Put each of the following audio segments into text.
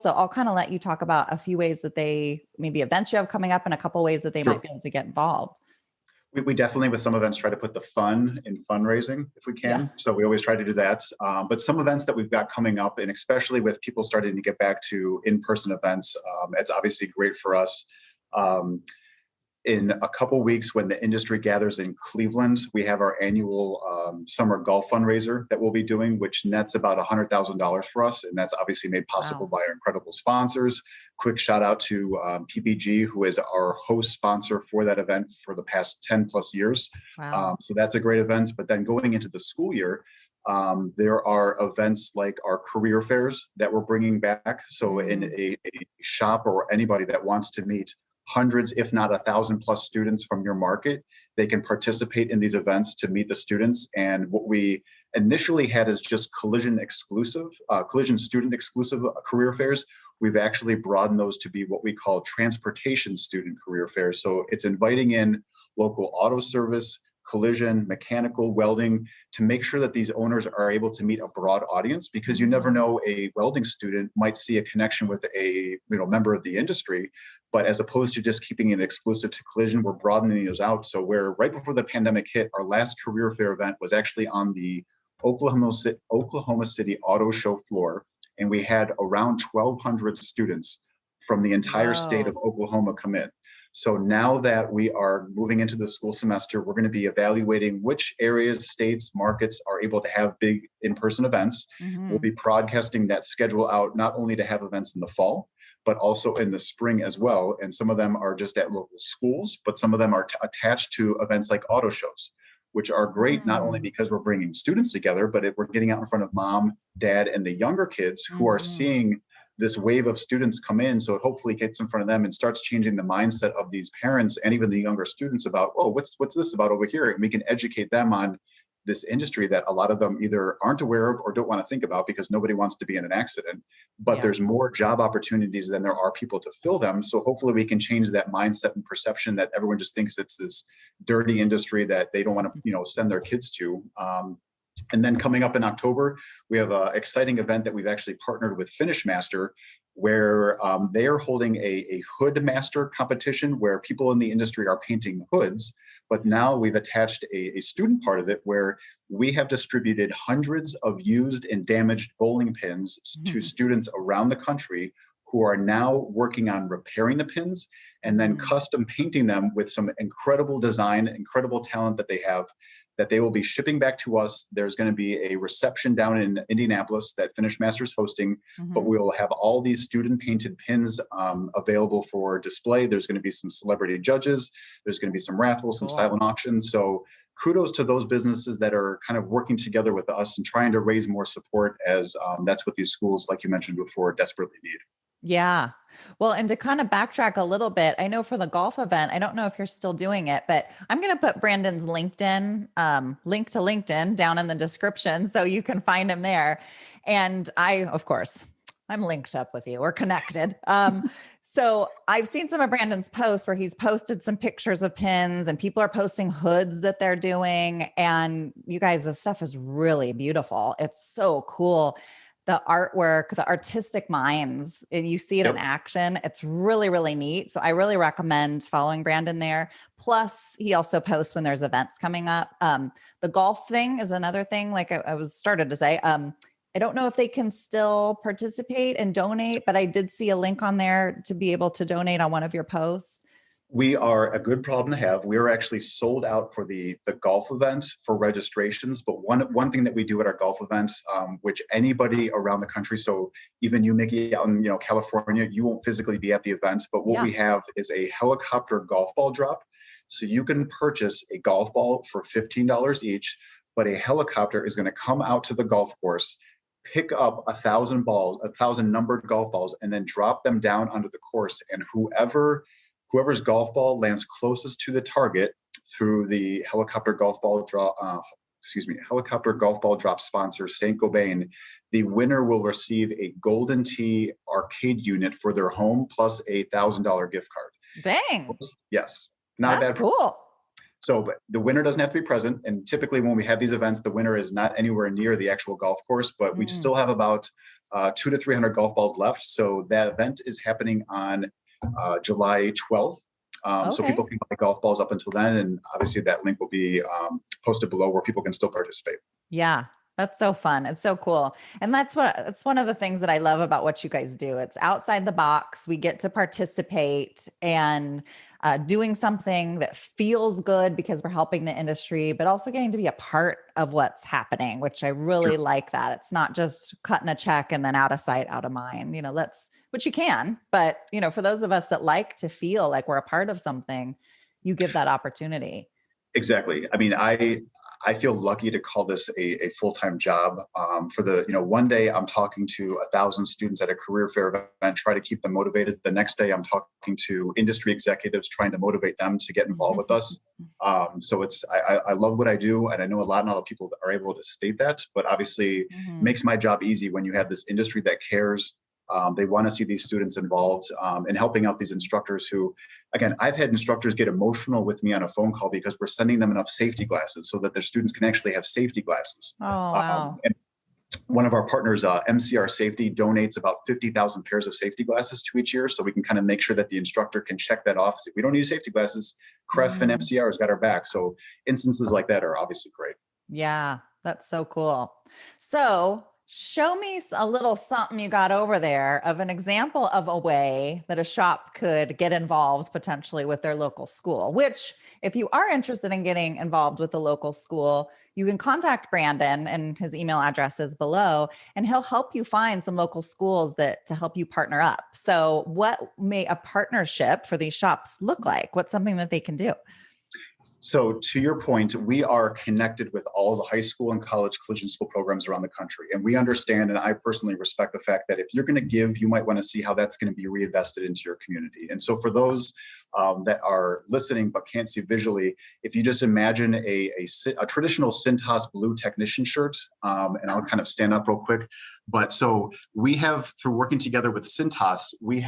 So I'll kind of let you talk about a few ways that maybe events you have coming up and a couple ways that they Sure. might be able to get involved. We definitely, with some events, try to put the fun in fundraising if we Yeah. can. So we always try to do that. But some events that we've got coming up, and especially with people starting to get back to in-person events, it's obviously great for us. Um, in a couple weeks, when the industry gathers in Cleveland, we have our annual summer golf fundraiser that we'll be doing, which nets about $100,000 for us. And that's obviously made possible Wow. by our incredible sponsors. Quick shout out to PPG, who is our host sponsor for that event for the past 10 plus years. Wow. So that's a great event. But then going into the school year, there are events like our career fairs that we're bringing back. So in a shop, or anybody that wants to meet hundreds, if not 1,000 plus students from your market, they can participate in these events to meet the students. And what we initially had is just collision student exclusive career fairs. We've actually broadened those to be what we call transportation student career fairs. So it's inviting in local auto service, collision, mechanical, welding, to make sure that these owners are able to meet a broad audience, because you never know, a welding student might see a connection with a member of the industry. But as opposed to just keeping it exclusive to collision, we're broadening those out. So where right before the pandemic hit, our last career fair event was actually on the Oklahoma City Auto Show floor, and we had around 1,200 students from the entire state of Whoa. Oklahoma come in. So now that we are moving into the school semester, we're going to be evaluating which areas, states, markets are able to have big in-person events. We'll Hmm. be broadcasting that schedule out, not only to have events in the fall, but also in the spring as well. And some of them are just at local schools, but some of them are attached to events like auto shows, which are great, not only because we're bringing students together, but we're getting out in front of mom, dad, and the younger kids who are seeing this wave of students come in. So it hopefully gets in front of them and starts changing the mindset of these parents and even the younger students about, oh, what's this about over here? And we can educate them on this industry that a lot of them either aren't aware of or don't want to think about, because nobody wants to be in an accident. But Yeah. there's more job opportunities than there are people to fill them. So hopefully we can change that mindset and perception that everyone just thinks it's this dirty industry that they don't want to, send their kids to. And then coming up in October, we have an exciting event that we've actually partnered with Finish Master, where they are holding a hood master competition where people in the industry are painting hoods. But now we've attached a student part of it, where we have distributed hundreds of used and damaged bowling pins to students around the country, who are now working on repairing the pins and then custom painting them with some incredible design, incredible talent that they have, that they will be shipping back to us. There's going to be a reception down in Indianapolis that Finish Masters hosting, but we will have all these student painted pins available for display. There's going to be some celebrity judges. There's going to be some raffles, some Cool. silent auctions. So kudos to those businesses that are kind of working together with us and trying to raise more support, as that's what these schools, like you mentioned before, desperately need. Yeah. Well, and to kind of backtrack a little bit, I know for the golf event, I don't know if you're still doing it, but I'm going to put Brandon's LinkedIn, link to LinkedIn down in the description so you can find him there. And of course, I'm linked up with you. We're connected. So I've seen some of Brandon's posts where he's posted some pictures of pins, and people are posting hoods that they're doing. And you guys, this stuff is really beautiful. It's so cool. The artwork, the artistic minds, and you see it in Yep. action. It's really, really neat. So I really recommend following Brandon there. Plus, he also posts when there's events coming up. The golf thing is another thing, like I was started to say. I don't know if they can still participate and donate, but I did see a link on there to be able to donate on one of your posts. We are a good problem to have. We are actually sold out for the golf event for registrations. But one thing that we do at our golf events, which anybody around the country, so even you, Nikki, out in California, you won't physically be at the event. But what Yeah. we have is a helicopter golf ball drop. So you can purchase a golf ball for $15 each, but a helicopter is going to come out to the golf course, pick up 1,000 numbered golf balls, and then drop them down onto the course. And whoever's golf ball lands closest to the target through the helicopter golf ball drop sponsor, Saint Gobain, the winner will receive a Golden Tee arcade unit for their home, plus a $1,000 gift card. Dang, Yes, not a that's bad. cool. So but the winner doesn't have to be present. And typically when we have these events, the winner is not anywhere near the actual golf course, but we still have about 200 to 300 golf balls left. So that event is happening on July 12th. So Okay. people can buy golf balls up until then. And obviously that link will be posted below where people can still participate. Yeah, that's so fun. It's so cool. And that's one of the things that I love about what you guys do. It's outside the box. We get to participate and doing something that feels good because we're helping the industry, but also getting to be a part of what's happening, which I really like that. It's not just cutting a check and then out of sight, out of mind. That's which you can, but for those of us that like to feel like we're a part of something, you give that opportunity. Exactly. I mean, I feel lucky to call this a full-time job. For the, one day I'm talking to 1,000 students at a career fair event, try to keep them motivated. The next day I'm talking to industry executives, trying to motivate them to get involved with us. So I love what I do. And I know not a lot of people are able to state that, but obviously makes my job easy when you have this industry that cares. They want to see these students involved in helping out these instructors who, again, I've had instructors get emotional with me on a phone call because we're sending them enough safety glasses so that their students can actually have safety glasses. Oh, wow. And one of our partners, MCR Safety, donates about 50,000 pairs of safety glasses to each year. So we can kind of make sure that the instructor can check that off. If we don't need safety glasses, CREF and MCR has got our back. So instances like that are obviously great. Yeah, that's so cool. So show me a little something you got over there of an example of a way that a shop could get involved potentially with their local school, which if you are interested in getting involved with the local school, you can contact Brandon and his email address is below, and he'll help you find some local schools to help you partner up. So what may a partnership for these shops look like? What's something that they can do? So to your point, we are connected with all the high school and college collision school programs around the country. And we understand, and I personally respect the fact that if you're going to give, you might want to see how that's going to be reinvested into your community. And so for those that are listening but can't see visually, if you just imagine a traditional Cintas blue technician shirt, and I'll kind of stand up real quick. But so we have, through working together with Cintas, we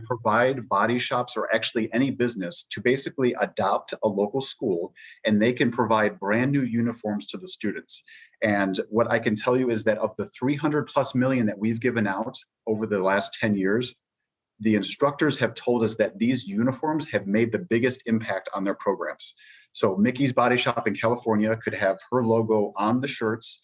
provide body shops or actually any business to basically adopt a local school, and they can provide brand new uniforms to the students. And what I can tell you is that of the 300 plus million that we've given out over the last 10 years, the instructors have told us that these uniforms have made the biggest impact on their programs. So Mickey's Body Shop in California could have her logo on the shirts.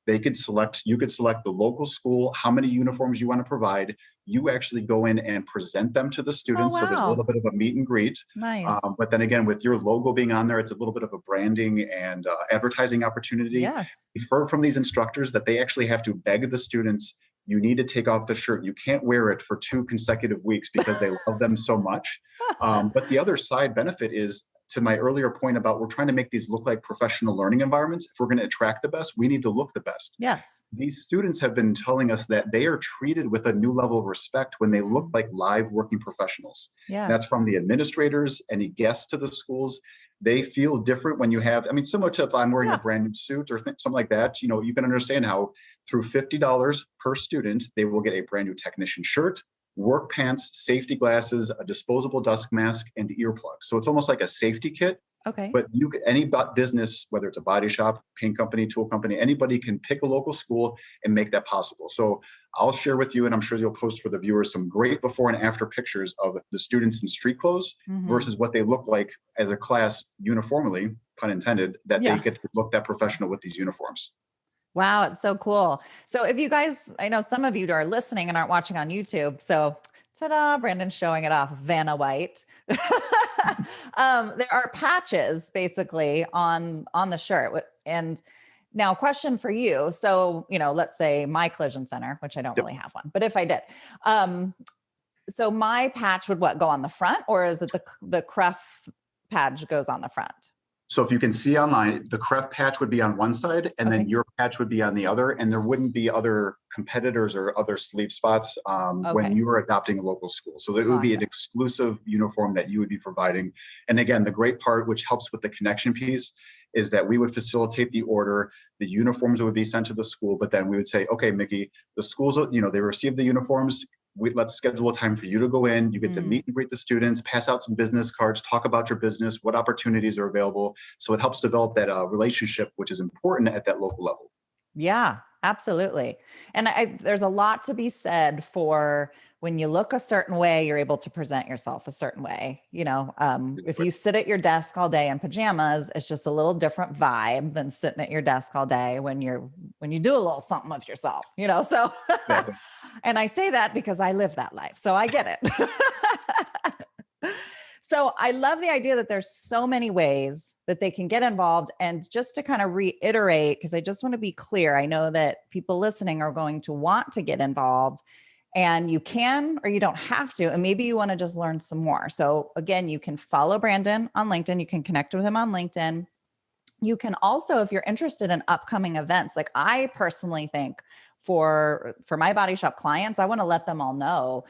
You could select the local school, how many uniforms you want to provide. You actually go in and present them to the students. Oh, So there's a little wow. bit of a meet and greet. Nice. But then again, with your logo being on there, it's a little bit of a branding and advertising opportunity. Yes. We've heard from these instructors that they actually have to beg the students, you need to take off the shirt. You can't wear it for 2 consecutive weeks because they love them so much. But the other side benefit is, to my earlier point about we're trying to make these look like professional learning environments. If we're going to attract the best, we need to look the best. Yes. These students have been telling us that they are treated with a new level of respect when they look like live working professionals. Yes. That's from the administrators, any guests to the schools. They feel different when you have, similar to if I'm wearing a brand new suit or something like that, you can understand how through $50 per student, they will get a brand new technician shirt, work pants, safety glasses, a disposable dust mask, and earplugs. So it's almost like a safety kit. Okay. But any business, whether it's a body shop, paint company, tool company, anybody can pick a local school and make that possible. So I'll share with you, and I'm sure you'll post for the viewers, some great before and after pictures of the students in street clothes versus what they look like as a class uniformly, pun intended, that they get to look that professional with these uniforms. Wow, it's so cool. So if you guys, I know some of you are listening and aren't watching on YouTube. So ta-da, Brandon's showing it off, Vanna White. There are patches basically on the shirt. And now question for you. So, let's say my collision center, which I don't really have one, but if I did, so my patch would go on the front, or is it the CREF patch goes on the front? So if you can see online, the CREF patch would be on one side, and then your patch would be on the other, and there wouldn't be other competitors or other sleeve spots when you were adopting a local school. So it would be an exclusive uniform that you would be providing. And again, the great part, which helps with the connection piece, is that we would facilitate the order. The uniforms would be sent to the school, but then we would say, okay, Mickey, the schools, they receive the uniforms. let's schedule a time for you to go in. You get to Mm. meet and greet the students, pass out some business cards, talk about your business, what opportunities are available. So it helps develop that relationship, which is important at that local level. Yeah, absolutely. And there's a lot to be said for when you look a certain way, you're able to present yourself a certain way. If you sit at your desk all day in pajamas, it's just a little different vibe than sitting at your desk all day when you do a little something with yourself, So, Exactly. and I say that because I live that life, so I get it. So I love the idea that there's so many ways that they can get involved. And just to kind of reiterate, because I just want to be clear, I know that people listening are going to want to get involved, and you can or you don't have to. And maybe you want to just learn some more. So again, you can follow Brandon on LinkedIn. You can connect with him on LinkedIn. You can also, if you're interested in upcoming events, like I personally think for my body shop clients, I want to let them all know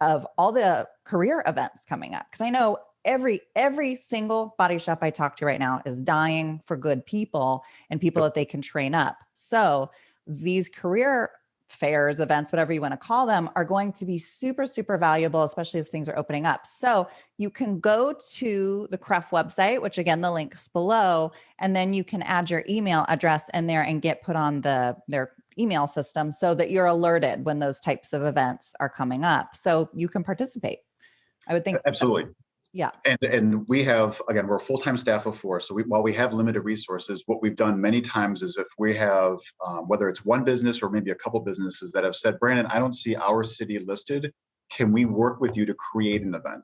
of all the career events coming up. Because I know every single body shop I talk to right now is dying for good people and people that they can train up. So these career fairs, events, whatever you want to call them, are going to be super, super valuable, especially as things are opening up. So you can go to the CREF website, which again, the link's below, and then you can add your email address in there and get put on their email system so that you're alerted when those types of events are coming up. So you can participate. I would think. Absolutely. Yeah. And we have, again, we're a full-time staff of 4. So while we have limited resources, what we've done many times is if we have, whether it's one business or maybe a couple businesses that have said, Brandon, I don't see our city listed. Can we work with you to create an event?